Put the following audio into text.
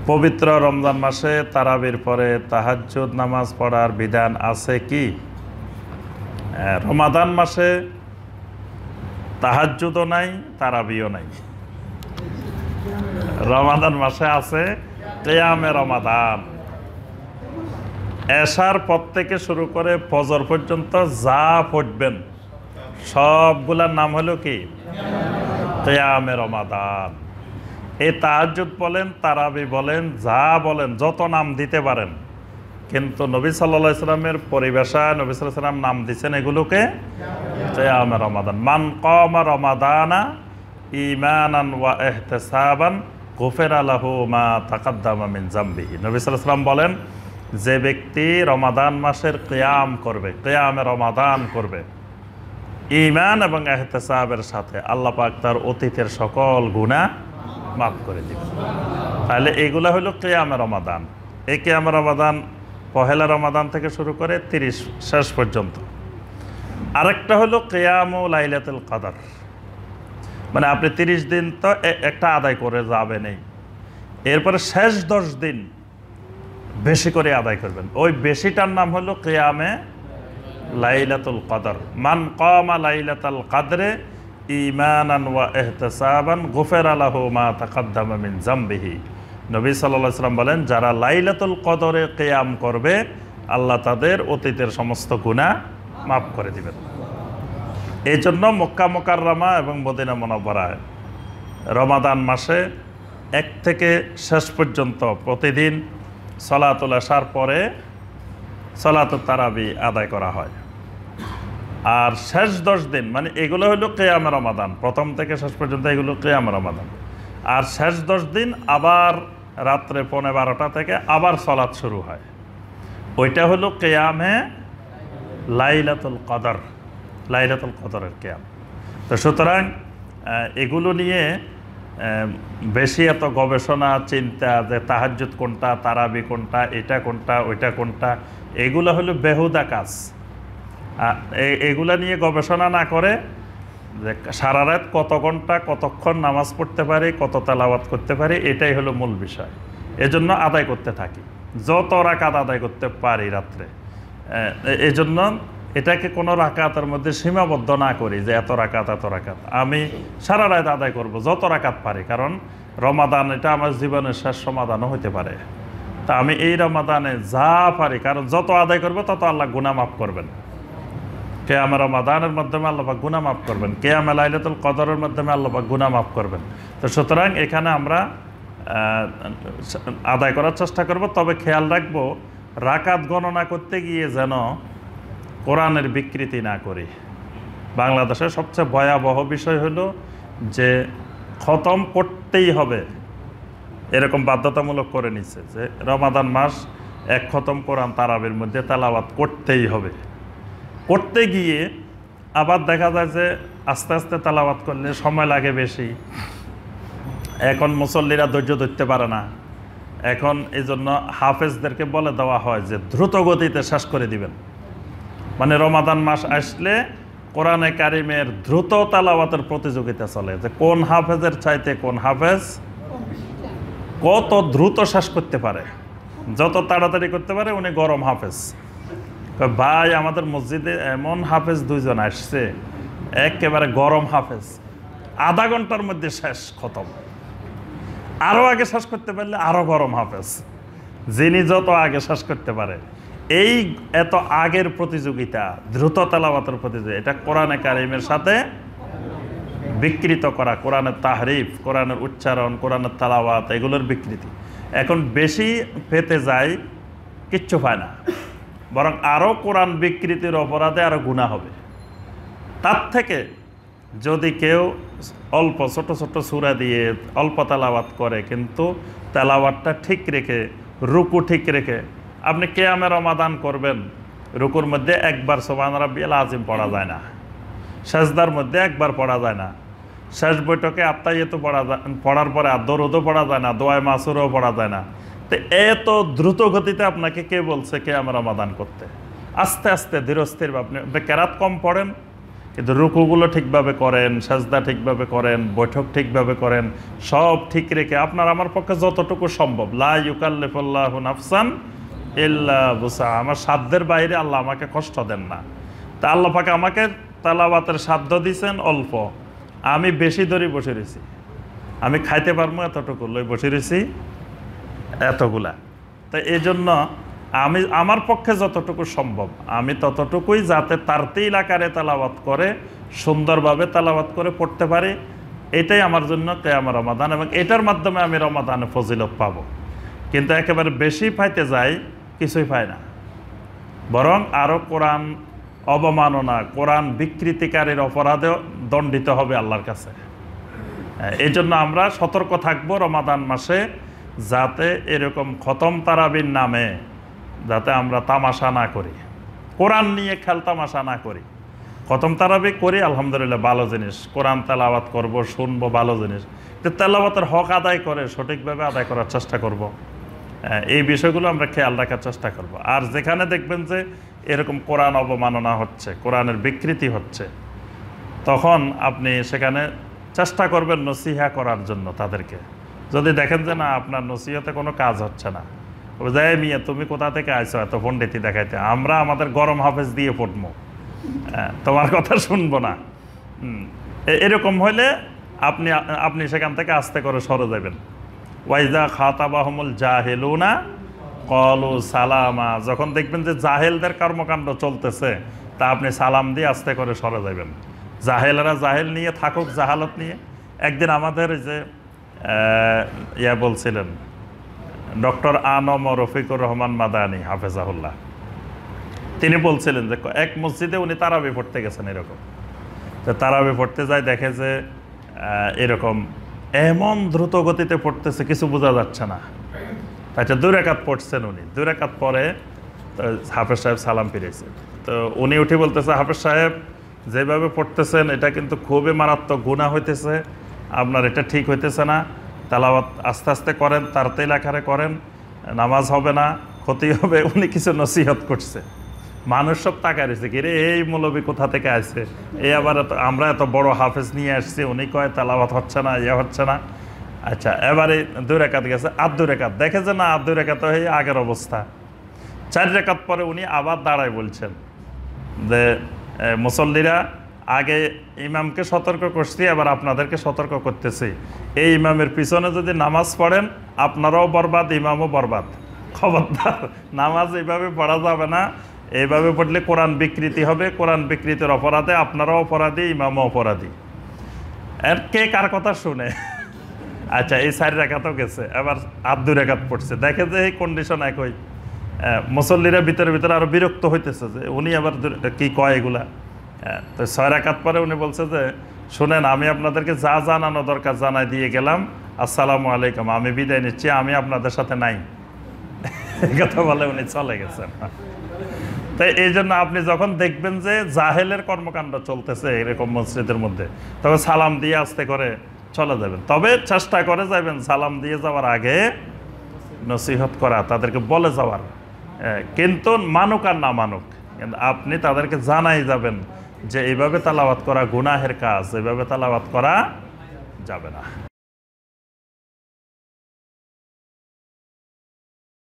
পবিত্র রমজান মাসে তারাবির পরে তাহাজ্জুদ নামাজ পড়ার বিধান আছে কি? রমাদান মাসে তাহাজ্জুদও নাই, তারাবিও নাই। রমাদান মাসে আছে কিয়ামে রমাদান। এশার পর থেকে শুরু করে ফজর পর্যন্ত যা পড়বেন সবগুলার নাম হলো কি? কিয়ামে রমাদান। এই তাহাজ্জুদ বলেন, তারাবি বলেন, যা বলেন, যত নাম দিতে পারেন, কিন্তু নবী সাল্লাল্লাহু আলাইহি সাল্লামের পরিভাষায় নবী সাল্লাল্লাহু আলাইহি সাল্লাম নাম দিচ্ছেন এগুলোকে কিয়ামে রমাদান। মান কামা রমাদানা ঈমানান ওয়া ইহতিসাবান গুফিরা লাহু মা তাকাদ্দামা মিন যামবিহি। নবী সাল্লাল্লাহু আলাইহি সাল্লাম বলেন, যে ব্যক্তি রমাদান মাসের কিয়াম করবে, কিয়ামে রমাদান করবে ঈমান এবং ইহতিসাবের সাথে, আল্লাহ পাক তার অতীতের সকল গুনাহ মাফ করে দিবেন। তাহলে এগুলা হলো কিয়ামে রমাদান। এই কিয়ামে রমাদান পহেলা রমাদান থেকে শুরু করে 30 শেষ পর্যন্ত। আরেকটা হলো কিয়ামু লাইলাতুল কদর, মানে আপনি 30 দিন তো একটা আদায় করে যাবেনই, এরপরে শেষ 10 দিন বেশি করে আদায় করবেন। ওই বেশিটার নাম হলো কিয়ামে লাইলাতুল কদর। মান কামা লাইলাতুল কদরে ঈমানান ওয়া ইহতিসাবান গুফিরা লাহু মা তাকাদ্দামা মিন যামবিহি। নবী সাল্লাল্লাহু আলাইহি সাল্লাম বলেন, যারা লাইলাতুল কদরে কিয়াম করবে আল্লাহ তাদের অতীতের সমস্ত গুনাহ মাফ করে দিবেন। এই জন্য মক্কা মুকাররমা এবং মদিনা মুনাওয়ারায় রমাদান মাসে 1 থেকে শেষ পর্যন্ত প্রতিদিন সালাতুল এশার পরে সালাতুত তারাবি আদায় করা হয়। আর শেষ 10 দিন মানে এগুলো হলো কিয়ামে রমাদান, প্রথম থেকে শেষ পর্যন্ত এগুলো কিয়ামে রমাদান। আর শেষ 10 দিন আবার রাত্রে 12:30 থেকে আবার সালাত শুরু হয়, ওইটা হলো কিয়ামে লাইলাতুল কদর, লাইলাতুল কদরের কিয়াম। তো সুতরাং এগুলো নিয়ে বেশি এত গবেষণা চিন্তা যে তাহাজ্জুদ কোনটা, তারাবি কোনটা, এটা কোনটা, ওইটা কোনটা, এগুলো হলো বেহুদা কাজ। এগুলা নিয়ে গবেষণা না করে যে সারা রাত কত ঘন্টা কতক্ষণ নামাজ পড়তে পারি, কত তেলাওয়াত করতে পারি, এটাই হলো মূল বিষয়। এজন্য আদায় করতে থাকি, যত রাকাত আদায় করতে পারি রাত্রে। এজন্য এটাকে কোনো রাকাতের মধ্যে সীমাবদ্ধ না করি যে এত রাকাত এত রাকাত, আমি সারা রাত আদায় করব যত রাকাত পারি, কারণ রমাদান এটা আমার জীবনের শেষ সমাধানও হতে পারে। তা আমি এই রমাদানে যা পারি, কারণ যত আদায় করবো তত আল্লাহ গুনাহ মাফ করবেন। কিয়ামে রমাদানের মাধ্যমে আল্লাহ পাক গুনাহ মাফ করবেন, কিয়ামে লাইলাতুল কদরের মাধ্যমে আল্লাহ পাক গুনাহ মাফ করবেন। তো সুতরাং এখানে আমরা আদায় করার চেষ্টা করব, তবে খেয়াল রাখবো রাকাত গণনা করতে গিয়ে যেন কোরআনের বিকৃতি না করি। বাংলাদেশের সবচেয়ে ভয়াবহ বিষয় হলো যে খতম করতেই হবে এরকম বাধ্যতামূলক করে নিচ্ছে, যে রমাদান মাস 1 খতম কোরআন তারাবির মধ্যে তেলাওয়াত করতেই হবে। করতে গিয়ে আবার দেখা যায় যে আস্তে আস্তে তেলাওয়াত করলে সময় লাগে বেশি, এখন মুসল্লিরা ধৈর্য ধরতে পারে না। এখন এই জন্য হাফেজদেরকে বলে দেওয়া হয় যে দ্রুত গতিতে শেষ করে দিবেন, মানে রমাদান মাস আসলে কোরআনে কারিমের দ্রুত তেলাওয়াতের প্রতিযোগিতা চলে, যে কোন হাফেজের চাইতে কোন হাফেজ কত দ্রুত শেষ করতে পারে, যত তাড়াতাড়ি করতে পারে উনি গরম হাফেজ। ভাই আমাদের মসজিদে এমন হাফেজ 2 জন আসছে, একেবারে গরম হাফেজ, আধা ঘন্টার মধ্যে শেষ খতম। আরও আগে শেষ করতে পারলে আরও গরম হাফেজ, যিনি যত আগে শেষ করতে পারে। এই এত আগের প্রতিযোগিতা, দ্রুত তেলাওয়াতের প্রতিযোগিতা, এটা কোরআনে কারিমের সাথে বিকৃত করা, কোরআনের তাহরিফ, কোরআনের উচ্চারণ, কোরআনের তেলাওয়াত, এগুলোর বিকৃতি। এখন বেশি পেতে যায়, কিচ্ছু পায় না, বরং আরও কোরআন বিকৃতির অপরাধে আরও গুনাহ হবে। তার থেকে যদি কেউ অল্প ছোট ছোট সূরা দিয়ে অল্প তেলাওয়াত করে, কিন্তু তেলাওয়াতটা ঠিক রেখে, রুকু ঠিক রেখে, আপনি কিয়ামে রমাদান করবেন, রুকুর মধ্যে একবার সুবহান রাব্বিয়াল আযীম পড়া যায় না, সাজদার মধ্যে একবার পড়া যায় না, শেষ বৈঠকে আত্তাহিয়াতু পড়ার পরে আর দরুদও পড়া যায় না, দোয়ায়ে মাসুরও পড়া যায় না। তো এত দ্রুত গতিতে আপনাকে কে বলছে কিয়ামে রমাদান করতে? আস্তে আস্তে ধীরস্থির, আপনি কেরাত কম পড়েন কিন্তু রুকুগুলো ঠিকভাবে করেন, সাজদা ঠিকভাবে করেন, বৈঠক ঠিকভাবে করেন, সব ঠিক রেখে আপনার আমার পক্ষে যতটুকু সম্ভব, লা ইউকাল্লিফুল্লাহু নাফসান ইল্লা বুসআহা, আমার সাধ্যের বাইরে আল্লাহ আমাকে কষ্ট দেন না। তা আল্লাহ পাক আমাকে তালাওয়াতের সাধ্য দিয়েছেন অল্প, আমি বেশি ধরে বসে রয়েছি, আমি খাইতে পারবো এতটুকু লই বসে রয়েছি এতগুলা। তো এই জন্য আমি আমার পক্ষে যতটুকু সম্ভব আমি ততটুকুই যাতে তারতিল আকারে তালাওয়াত করে সুন্দরভাবে তালাওয়াত করে পড়তে পারি, এটাই আমার জন্য কিয়ামে রমাদান, এবং এটার মাধ্যমে আমি রমাদানে ফজিলত পাব। কিন্তু একেবারে বেশি পাইতে যাই, কিছুই পাই না, বরং আরও কোরআন অবমাননা, কোরআন বিকৃতিকারীর অপরাধেও দণ্ডিত হবে আল্লাহর কাছে। এই জন্য আমরা সতর্ক থাকবো রমাদান মাসে, যাতে এরকম খতম তারাবির নামে যাতে আমরা তামাশা না করি, কোরআন নিয়ে খেল তামাশা না করি। খতম তারাবি করি আলহামদুলিল্লাহ, ভালো জিনিস, কোরআন তেলাওয়াত করব, শুনবো, ভালো জিনিস, কিন্তু তেলাওয়াতের হক আদায় করে সঠিকভাবে আদায় করার চেষ্টা করব। এই বিষয়গুলো আমরা খেয়াল রাখার চেষ্টা করব। আর যেখানে দেখবেন যে এরকম কোরআন অবমাননা হচ্ছে, কোরআনের বিকৃতি হচ্ছে, তখন আপনি সেখানে চেষ্টা করবেন নসিহা করার জন্য তাদেরকে। যদি দেখেন যে না আপনার নসিহতে কোনো কাজ হচ্ছে না, যাই মিয়া তুমি কোথা থেকে আইছো এত পণ্ডিতি দেখাইতে, আমরা আমাদের গরম হাফেজ দিয়ে পড়বো, তোমার কথা শুনবো না, এরকম হইলে আপনি আপনি সেখান থেকে আস্তে করে সরে যাবেন। ওয়াইজা খাতাবাহুমুল জাহিলুনা ক্বালু সালামা, যখন দেখবেন যে জাহেলদের কর্মকাণ্ড চলতেছে, তা আপনি সালাম দিয়ে আস্তে করে সরে যাবেন। জাহেলরা জাহেল নিয়ে থাকুক, জাহালত নিয়ে। একদিন আমাদের যে বলছিলেন ডক্টর আনম রফিকুর রহমান মাদানী হাফেজাহুল্লাহ, তিনি বলছিলেন যে এক মসজিদে উনি তারাবি পড়তে গেছেন, এরকম তো তারাবি পড়তে যায়, দেখে যে এরকম এমন দ্রুত গতিতে পড়তেছে কিছু বোঝা যাচ্ছে না। আচ্ছা 2 রাকাত পড়ছেন উনি, 2 রাকাত পরে হাফেজ সাহেব সালাম ফিরেছে, তো উনি উঠে বলতেছে, হাফেজ সাহেব যেভাবে পড়তেছেন এটা কিন্তু খুবই মারাত্মক গুনাহ হইতেছে, আপনার এটা ঠিক হইতেছে না, তেলাওয়াত আস্তে আস্তে করেন, তারতিল আকারে করেন, নামাজ হবে না, ক্ষতি হবে। উনি কিছু নসিহত করছে, মানুষ সব তাকায় রয়েছে, কি রে এই মৌলবী কোথা থেকে আসছে, এই আবার আমরা এত বড় হাফেজ নিয়ে আসছি, উনি কয় তেলাওয়াত হচ্ছে না, হচ্ছে না। আচ্ছা এবারে 2 রাকাত গেছে, আর 2 রাকাত দেখে যে না, আর 2 রাকাত হয়ে আগের অবস্থা। 4 রাকাত পরে উনি আবার দাঁড়ায় বলছেন যে মুসল্লিরা, আগে ইমামকে সতর্ক করছি, এবার আপনাদেরকে সতর্ক করতেছি, এই ইমামের পিছনে যদি নামাজ পড়েন আপনারাও বরবাদ, ইমামও বরবাদ, খবরদার নামাজ এইভাবে পড়া যাবে না, এইভাবে পড়লে কোরআন বিকৃতি হবে, কোরআন বিকৃতির অপরাধে আপনারাও অপরাধী, ইমামও অপরাধী। এর কে কার কথা শুনে? আচ্ছা এই 4 রাকাতও গেছে, এবার আর 2 রাকাত পড়ছে, দেখে যে এই কন্ডিশন একই। মুসল্লিরা ভিতরে ভিতরে আরো বিরক্ত হইতেছে যে উনি আবার কি কয় এগুলা। তো 6 রাকাত পরে উনি বলছে যে শুনেন, আমি আপনাদেরকে যা জানানো দরকার জানাই দিয়ে গেলাম, আসসালামু আলাইকুম, আমি বিদায় নিচ্ছি, আমি আপনাদের সাথে নাই। এই কথা বলে উনি চলে গেছেন। তাই এই জন্য আপনি যখন দেখবেন যে জাহেলের কর্মকাণ্ড চলতেছে এরকম মসজিদের মধ্যে, তবে সালাম দিয়ে আস্তে করে চলে যাবেন। তবে চেষ্টা করে যাবেন সালাম দিয়ে যাওয়ার আগে নসিহত করা, তাদেরকে বলে যাওয়ার, কিন্তু মানুক আর না মানুক, কিন্তু আপনি তাদেরকে জানাই যাবেন যে এইভাবে তালাওয়াত করা গুনাহের কাজ, এইভাবে তালাওয়াত করা যাবে না।